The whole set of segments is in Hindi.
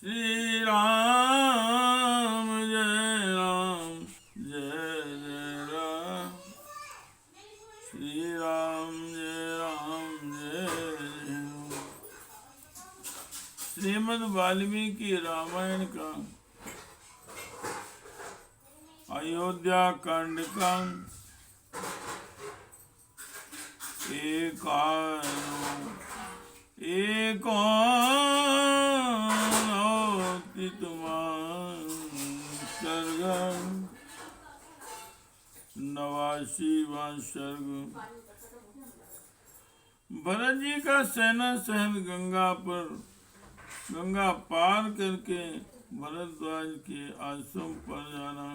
श्री राम जय राम जय जय राम। श्री राम जय राम जय जय राम। श्रीमद् वाल्मीकि रामायण का अयोध्या कांड का सर्ग 89वां सर्ग। भरत जी का सेना सहित गंगा पार करके भरद्वाज के आश्रम पर जाना।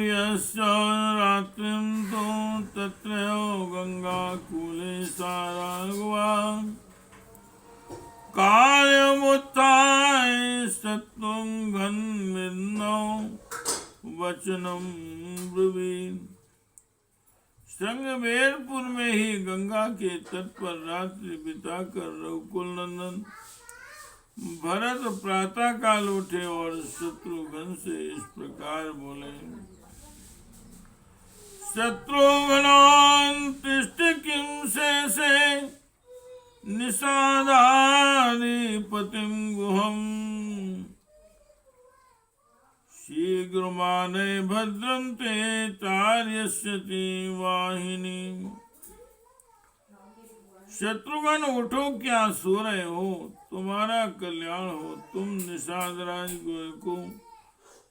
यस्य रात्रिं तु तत्रैव गंगाकूले सा राघवा कार्यमुत्थाय शत्रुघ्नन्विन्नो वचनं ब्रवीत्। श्रृंगवेरपुर में ही गंगा के तट पर रात्रि बिताकर रघुकुल नंदन भरत प्रातः काल उठे और शत्रुघ्न से इस प्रकार बोले। शत्रुघ्न तिष्ठ किं शेषे निषादाधिपतिं गुहम् शीघ्रमानय भद्रं ते चार्यस्यति वाहिनी। शत्रुघ्न उठो, क्या सो रहे हो? तुम्हारा कल्याण हो। तुम निषादराज को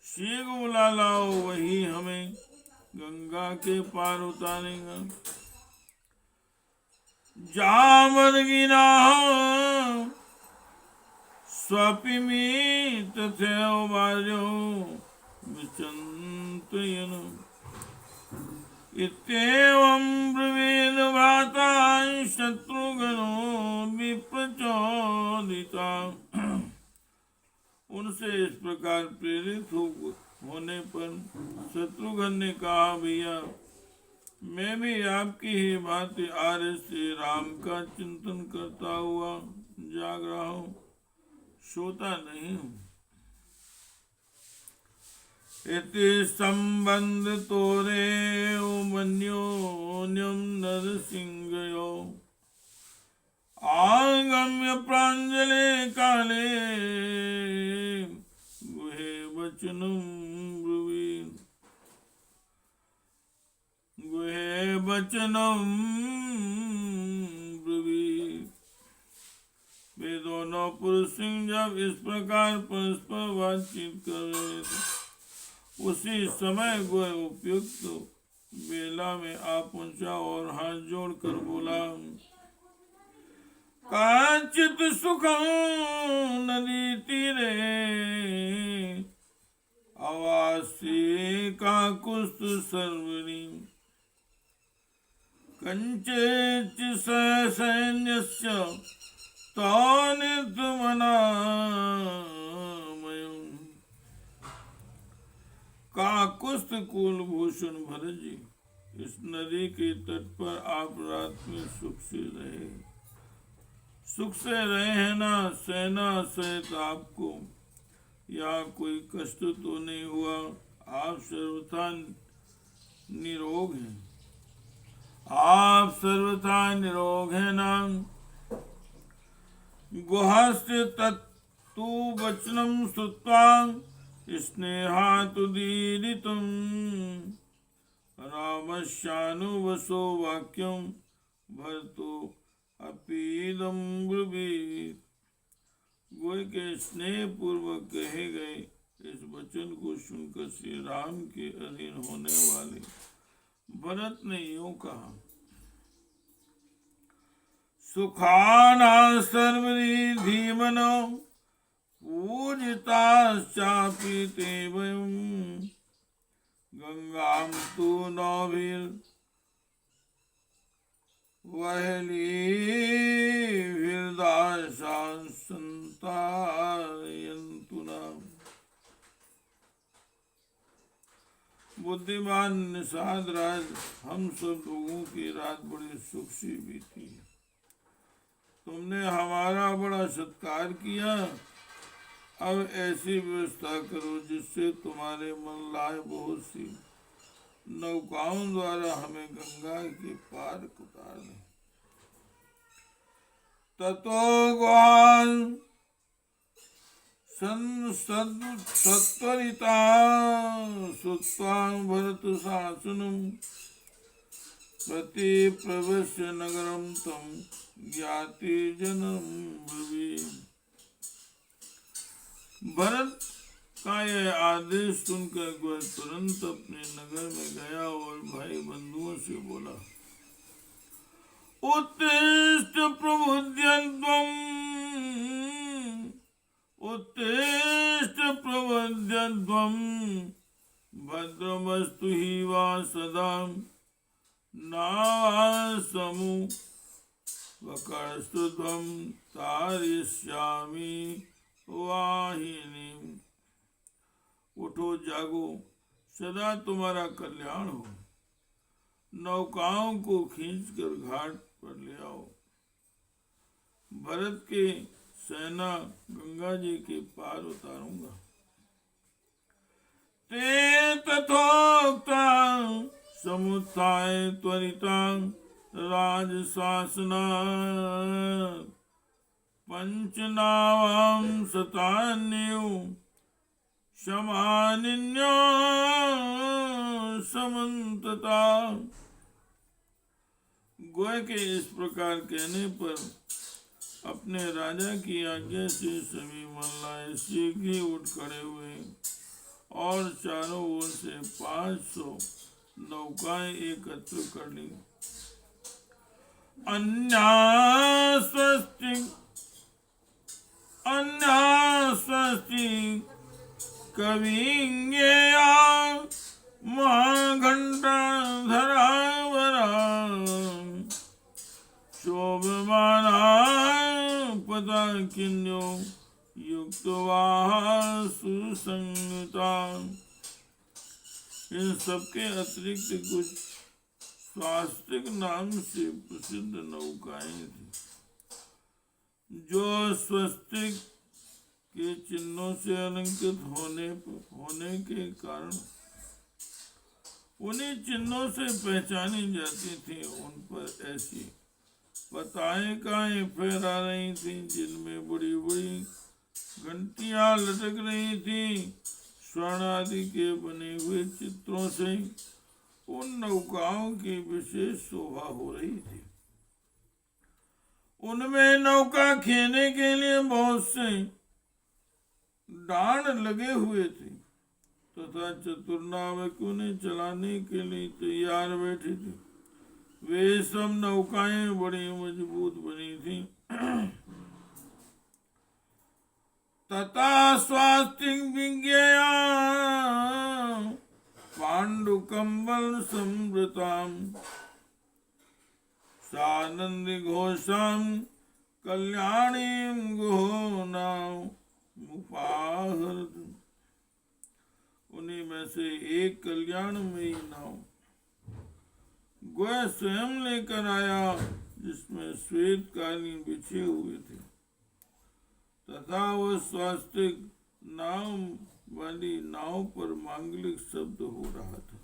शीघ्र बुला लाओ, वही हमें गंगा के पार उतारेगा। जामदगिना स्वपिमी तथैव वाजो विचन्तयन् इत्येवं ब्रवीद भ्राता शत्रुघ्नो विप्रचोदिता। उनसे इस प्रकार प्रेरित होने पर शत्रुघ्न ने कहा, भैया मैं भी आपकी ही भांति आर्य श्री राम का चिंतन करता हुआ जाग रहा हूँ, सोता नहीं हूँ। इति संबंध तोरे मन्योन्यम नरसिंहयो आगम्य प्रांजले काले गुहे वचनं ब्रवीत्। गुहे वचनं ब्रवीत्। वे दोनों पुरुष जब इस प्रकार परस्पर बातचीत कर रहे थे, उसी समय गोय उपयुक्त बेला में आ पहुंचा और हाथ जोड़कर बोला, कांचित सुखं नदी तीरे आवासी काकुस्त सर्वरी कंचेच सैन्यस्य तानिर्मनामयम्। काकुस्त कुलभूषण भरत जी, इस नदी के तट पर आप रात में सुख से रहे हैं ना? सेना सहित आपको यहाँ कोई कष्ट तो नहीं हुआ? आप सर्वथा निरोग हैं। आप सर्वथा निरोग हैं ना? गुहस्य तत्तु वचनं श्रुत्वा स्नेहातुदीरितं रामस्यानुवशो वाक्यं भरतो अपीदं ब्रवीत्। गोय के स्नेह पूर्वक कहे गए इस वचन को सुनकर श्री राम के अधीन होने वाले भरत ने यूं कहा, सुखाना सर्वरिधिमनो पूजिताश्चापि ते वयम् गंगां तु नौभिर्वहलीभिर्दाशां सन्तारयन्तु न। बुद्धिमान निषाद राज, हम सब लोगों की रात बड़ी सुख से बीती। तुमने हमारा बड़ा सत्कार किया, अब ऐसी व्यवस्था करो जिससे तुम्हारे मन लाए बहुत सी नौकाओं द्वारा हमें गंगा के पार उतार दें। ततो ग्वाल सत्वरिता श्रुत्वा भरत शासनम प्रति प्रवेश्य नगरम तम ज्ञाति जनम ब्रवीम। भरत का यह आदेश सुनकर ग्वाल तुरंत अपने नगर में गया और भाई बंधुओं से बोला, उत्तिष्ठ प्रबुध्यध्वम् उत्तिष्ठ प्रबुध्यध्वम् भद्रमस्तु हि वा सदा नासमु वकर्षध्वं तारिष्यामि वाहिनीम्। उठो जागो, सदा तुम्हारा कल्याण हो। नौकाओं को खींचकर घाट पर ले आओ। भरत के सेना गंगा जी के पार उतारूंगा। ते तथोक्ता समुत्थाय त्वरिता राजशासना पंचनावां शतान्यो समानिन्यो समन्तता। गोय के इस प्रकार कहने पर अपने राजा की आज्ञा से सभी मल्लाए शीघ्र ही उठ खड़े हुए और चारों ओर से 500 नौकाएं एकत्र कर ली। अन्यास्वस्ति कविज्ञेया महाघंटा धरावरा शोभमाना पदाकिन्यो युक्तवाह सुसंगता। इन सबके अतिरिक्त कुछ स्वास्तिक नाम से प्रसिद्ध नौकाएं थी, जो स्वस्तिक के चिन्हों से अलंकृत होने के कारण उन्हीं चिन्हों से पहचानी जाती थी। उन पर ऐसी पताकाएं फहरा रही थी जिनमें बड़ी बड़ी घंटियां लटक रही थी। स्वर्ण आदि के बने हुए चित्रों से उन नौकाओं की विशेष शोभा हो रही थी। उनमें नौका खेने के लिए बहुत से डांड लगे हुए थे तथा चतुर्नाविकों ने चलाने के लिए तैयार बैठी थी। वे सब नौकाएं बड़ी मजबूत बनी थी। तथा स्वास्तिक विज्ञया पांडुकंबल संवृताम सानंदी घोषाम कल्याणी गुहोनाम मुपाहरत। उन्हीं में से एक कल्याणमयी नाव गोया स्वयं लेकर आया, जिसमें श्वेत कालीन बिछे हुए थे तथा वह स्वास्तिक नाम वाली नाव पर मांगलिक शब्द हो रहा था।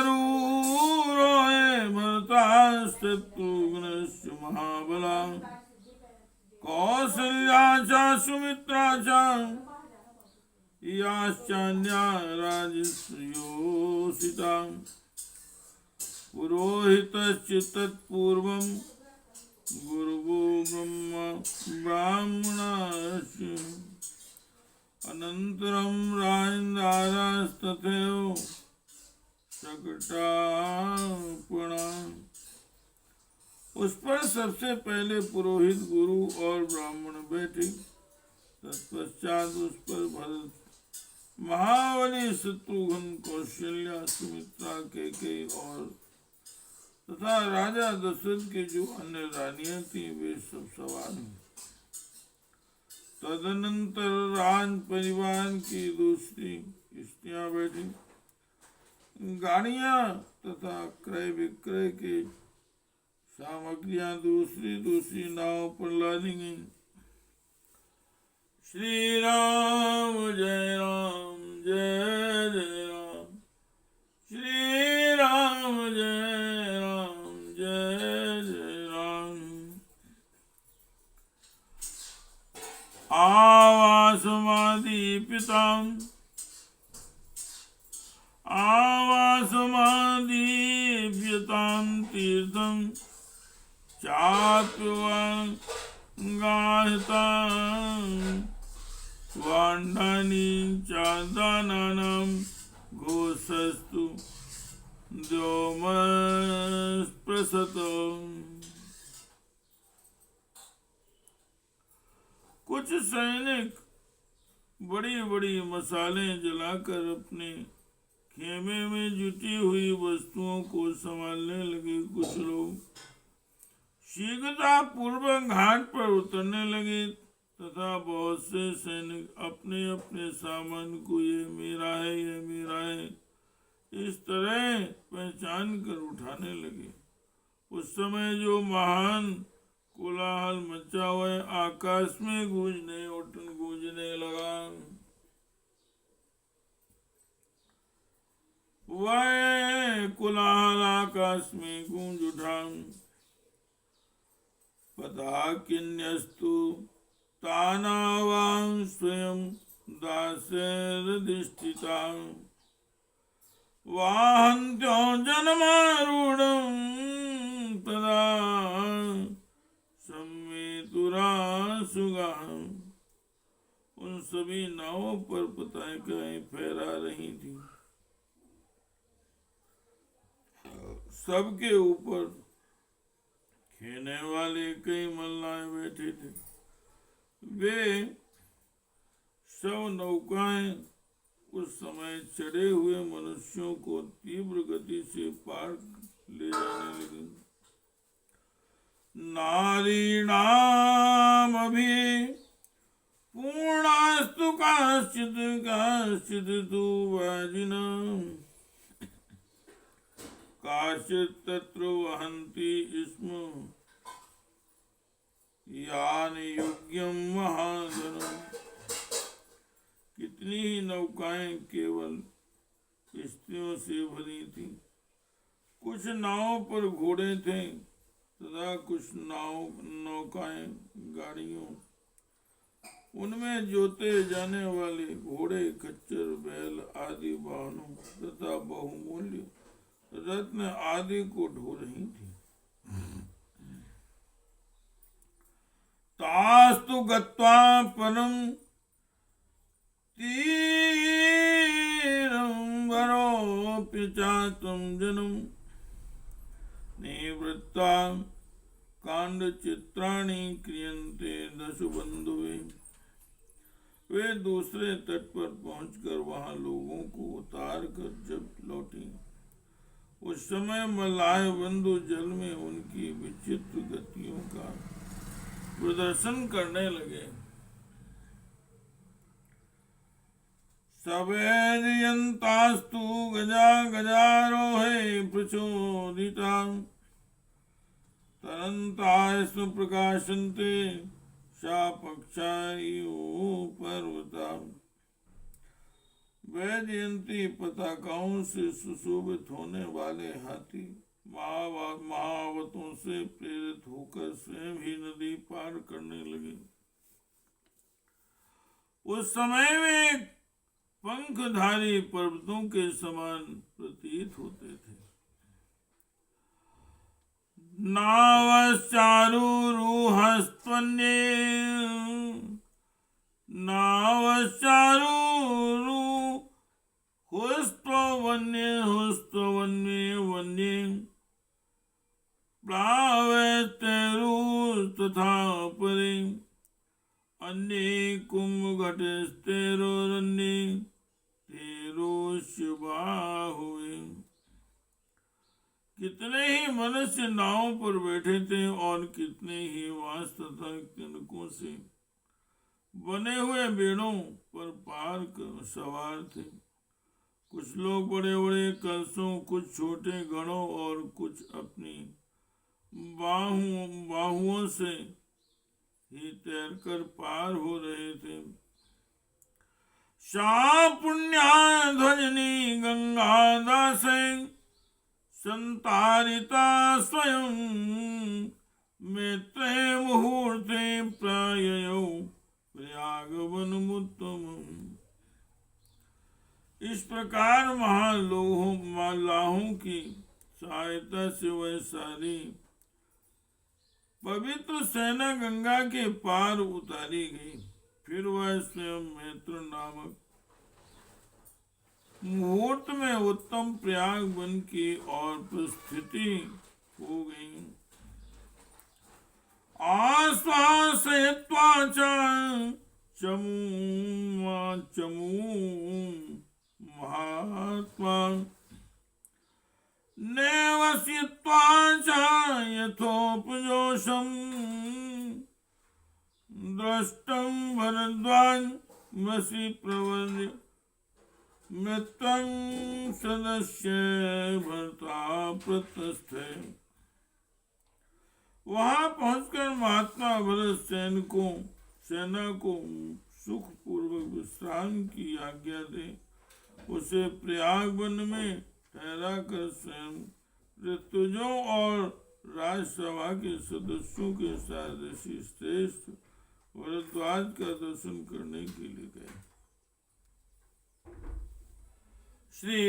तामारूरोहे भरतास्तुघ्नश्च महाबला कौसल्या च सुमित्रा च याश्चान्या राजसूयोषिता। पुरोहितश्च तत्पूर्वं गुरुवो ब्रह्म ब्राह्मणश्च अनन्तरं राजेन्द्रास्तथैव शकटापणा। उस पर सबसे पहले पुरोहित, गुरु और ब्राह्मण बैठे। तत्पश्चात उस पर भरत, महाबली, शत्रुघ्न, कौशल्या, सुमित्रा, कैकेयी और तथा राजा दशरथ की जो अन्य रानियां थी वे सब सवार हैं। तदनंतर राज परिवार की दूसरी स्त्रियां बैठी। गाड़ियां तथा क्रय विक्रय की सामग्रियां दूसरी दूसरी नाव पर लादी गई। श्री राम जय राम जय जय राम, श्री राम जय राम जय जय राम। आवासमादीपिताम् आवासमादीप्यतां तीर्थं चाप्यवाङ्गाहितां वाण्डानि चादानानां घोषस्तु द्योमस्पृशतम्। कुछ सैनिक बड़ी बड़ी मसालें जलाकर अपने खेमे में जुटी हुई वस्तुओं को संभालने लगे। कुछ लोग शीघ्रता पूर्वक घाट पर उतरने लगे तथा बहुत से सैनिक अपने अपने सामान को ये मेरा है, ये मेरा है, इस तरह पहचान कर उठाने लगे। उस समय जो महान कोलाहल मचा हुआ आकाश में गूंजने लगा। वह कोलाहल आकाश में गूंज उठा। पताकिन्यस्तु तानावां स्वयं दासैरधिष्ठिता वाहन्त्यो जनमारूढं तदा सम्मेतुरासुगा। उन सभी नावों पर पताकाएं फहरा रही थी। सबके ऊपर खेने वाले कई मल्लाह बैठे थे। वे सब नौकाएं उस समय चढ़े हुए मनुष्यों को तीव्र गति से पार ले जाने लगी। नारीणाम अभी पूर्णास्तु काश्चित् तु वाजिनाम् काश्चित् तत्र वहन्ति स्म यान योग्यम महाधनम्। कितनी ही नौकाएं केवल स्त्रियों से भरी थी। कुछ नावों पर घोड़े थे तथा कुछ नौकाएं गाड़ियों, उनमें जोते जाने वाले घोड़े, खच्चर, बैल आदि वाहनों तथा बहुमूल्य रत्न आदि को ढो रही थी। तास्तु गत्वा परम तीरं वरोऽपि चात्वं जनम् निवृत्ता कांडचित्राणि क्रियन्ते दशु बंधुवे। वे दूसरे तट पर पहुंचकर वहां लोगों को उतार कर जब लौटी, उस समय मल्लाह बंधु जल में उनकी विचित्र गतियों का प्रदर्शन करने लगे। सवेदयन्तास्तु गजा गजारोहे प्रचोदिता तरन्ता स्म प्रकाशन्ते शापक्षायु पर्वता। वैजयंती पताकाओं से सुशोभित होने वाले हाथी महावतों से प्रेरित होकर स्वयं ही नदी पार करने लगे। उस समय वे पंखधारी पर्वतों के समान प्रतीत होते थे। नावश्चारूरुहस्त्वन्ये प्लावैस्तैरुस्तथा परे अन्ये कुम्भघटस्तैरोरन्ये तैरोश्यबाहुवे। कितने ही मनुष्य नावों पर बैठे थे और कितने ही वांस तथा तिनकों से बने हुए बेड़ों पर पार कर सवार थे। कुछ लोग बड़े बड़े कलशों, कुछ छोटे घड़ों और कुछ अपनी बाहुओं से ही तैरकर पार हो रहे थे। सा पुण्या ध्वजनी गंगा दासे संतारिता स्वयं मेत्रे मुहूर्ते प्राययो प्रयागवनमुत्तम। इस प्रकार महालाहों की सहायता से वह सारी पवित्र सेना गंगा के पार उतारी गई। फिर वह स्वयं मैत्र नामक मुहूर्त में उत्तम प्रयाग वन की ओर प्रस्थिति हो गई। आश्वासयित्वा चमू महात्मा नेवसित्वा यथोपजोषम् दृष्टं भरद्वाज वसी प्रवर्य मृतं सदस्य भरता प्रतस्थे। वहां पहुंचकर महात्मा भरत सेना को सुख पूर्वक विश्राम की आज्ञा दे उसे प्रयाग वन में ठहरा कर स्वयं ऋतुजों और राजसभा के सदस्यों के साथ ऋषि श्रेष्ठ भरद्वाज का दर्शन करने के लिए गए। श्री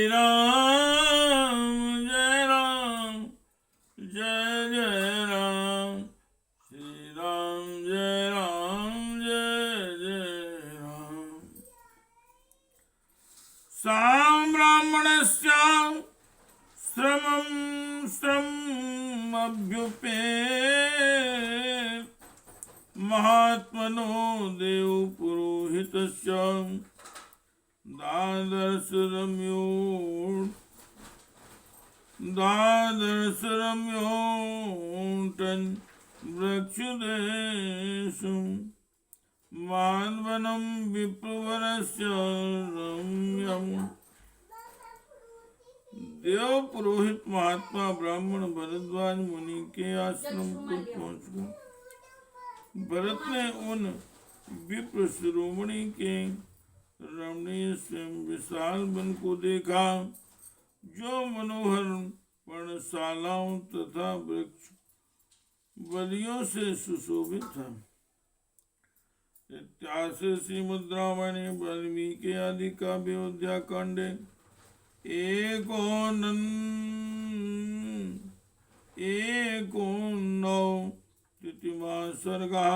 राम जय राम जय जय राम, श्री राम जय राम जय जय राम। साम ब्राह्मणस्य श्रमम् अभ्युपेत् महात्मनो देव पुरोहितस्य दादर्श रम्योटन् वृक्षदेशम् मानवनं विप्रवरस्य रम्यम्। देव पुरोहित महात्मा ब्राह्मण भरद्वाज मुनि के आश्रम पर पहुंच गए। भरत ने उन विप्र शिरोमणि के रमणीय स्वयं विशाल वन को देखा, जो मनोहर पर्णशालाओं तथा वृक्ष बलियों से सुशोभित था। इत्यासे श्रीमद् रामायणे वाल्मीकि आदि काव्ये अयोध्या कांडे एकोननवतितमा सर्गः।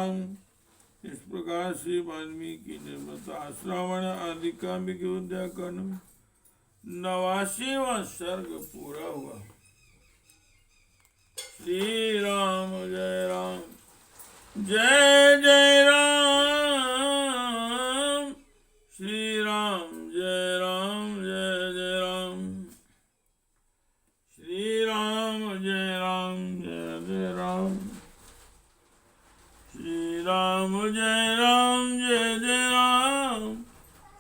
इस प्रकार से वाल्मीकि निर्मता श्रावण आदि काव्य के अयोध्या कांड में 89वां सर्ग पूरा हुआ। श्री राम जय राम जय जय राम, श्री राम जय राम जय जय राम, श्री राम जय राम जय जय राम, श्री राम जय राम जय जय राम,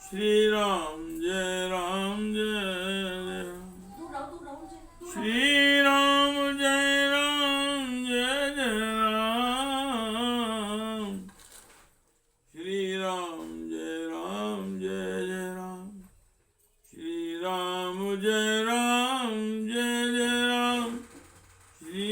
श्री राम जय राम जय जय, श्री राम जय राम जय जय राम, श्री राम जय राम जय जय राम, श्री राम जय राम जय जय राम, श्री